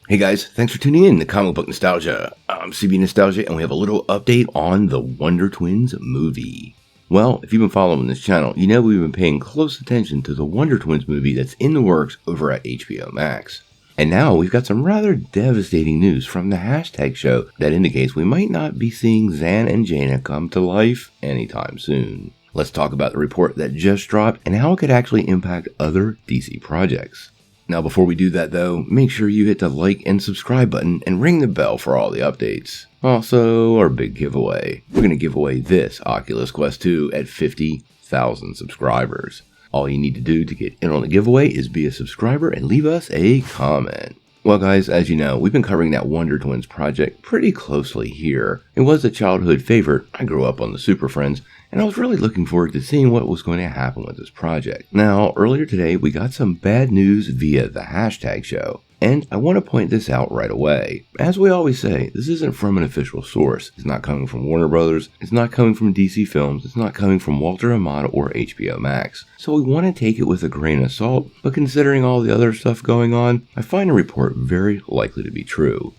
Hey guys, thanks for tuning in to Comic Book Nostalgia. I'm CB Nostalgia and we have a little update on the Wonder Twins movie. Well, if you've been following this channel, you know we've been paying close attention to the Wonder Twins movie that's in the works over at HBO Max. And now we've got some rather devastating news from the hashtag show that indicates we might not be seeing Zan and Jaina come to life anytime soon. Let's talk about the report that just dropped and how it could actually impact other DC projects. Now before we do that though, make sure you hit the like and subscribe button and ring the bell for all the updates. Also, our big giveaway. We're going to give away this Oculus Quest 2 at 50,000 subscribers. All you need to do to get in on the giveaway is be a subscriber and leave us a comment. Well guys, as you know, we've been covering that Wonder Twins project pretty closely here. It was a childhood favorite. I grew up on the Super Friends, and I was really looking forward to seeing what was going to happen with this project. Now, earlier today, we got some bad news via the hashtag show. And I want to point this out right away. As we always say, this isn't from an official source. It's not coming from Warner Brothers. It's not coming from DC Films. It's not coming from Walter Amada or HBO Max. So we want to take it with a grain of salt, but considering all the other stuff going on, I find the report very likely to be true.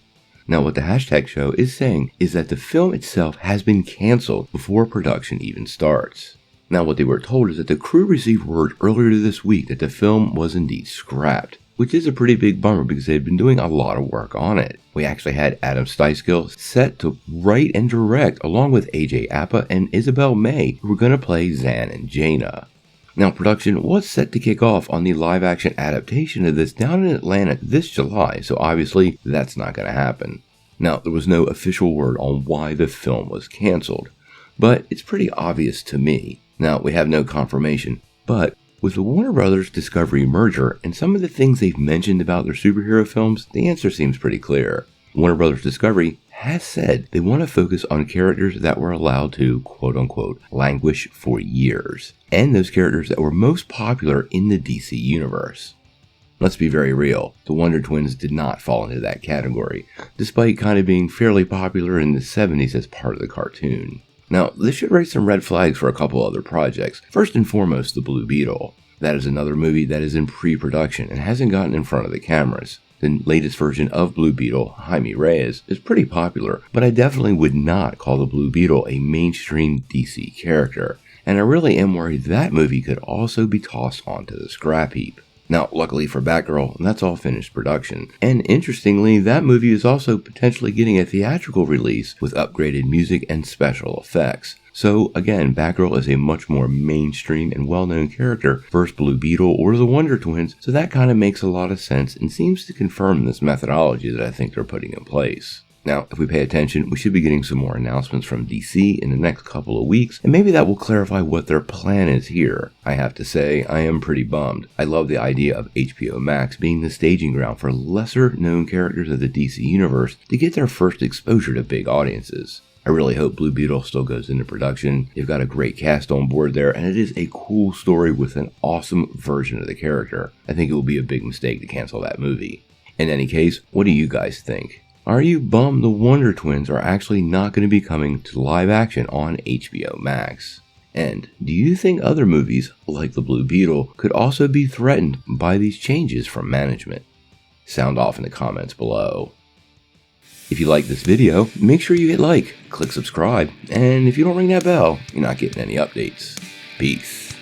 Now what the hashtag show is saying is that the film itself has been canceled before production even starts. Now what they were told is that the crew received word earlier this week that the film was indeed scrapped, which is a pretty big bummer because they had been doing a lot of work on it. We actually had Adam Steiskill set to write and direct along with AJ Appa and Isabel May, who were going to play Zan and Jaina. Now production was set to kick off on the live action adaptation of this down in Atlanta this July, so obviously that's not going to happen. Now there was no official word on why the film was cancelled, but it's pretty obvious to me. Now we have no confirmation, but with the Warner Brothers Discovery merger and some of the things they've mentioned about their superhero films, the answer seems pretty clear. Warner Brothers Discovery has said they want to focus on characters that were allowed to, quote-unquote, languish for years, and those characters that were most popular in the DC universe. Let's be very real, the Wonder Twins did not fall into that category, despite kind of being fairly popular in the 70s as part of the cartoon. Now, this should raise some red flags for a couple other projects. First and foremost, the Blue Beetle. That is another movie that is in pre-production and hasn't gotten in front of the cameras. The latest version of Blue Beetle, Jaime Reyes, is pretty popular, but I definitely would not call the Blue Beetle a mainstream DC character. And I really am worried that movie could also be tossed onto the scrap heap. Now, luckily for Batgirl, that's all finished production. And interestingly, that movie is also potentially getting a theatrical release with upgraded music and special effects. So again, Batgirl is a much more mainstream and well-known character versus Blue Beetle or the Wonder Twins, so that kind of makes a lot of sense and seems to confirm this methodology that I think they're putting in place. Now, if we pay attention, we should be getting some more announcements from DC in the next couple of weeks, and maybe that will clarify what their plan is here. I have to say, I am pretty bummed. I love the idea of HBO Max being the staging ground for lesser-known characters of the DC universe to get their first exposure to big audiences. I really hope Blue Beetle still goes into production. They've got a great cast on board there, and it is a cool story with an awesome version of the character. I think it will be a big mistake to cancel that movie. In any case, what do you guys think? Are you bummed the Wonder Twins are actually not going to be coming to live action on HBO Max? And do you think other movies, like the Blue Beetle, could also be threatened by these changes from management? Sound off in the comments below. If you like this video, make sure you hit like, click subscribe, and if you don't ring that bell, you're not getting any updates. Peace.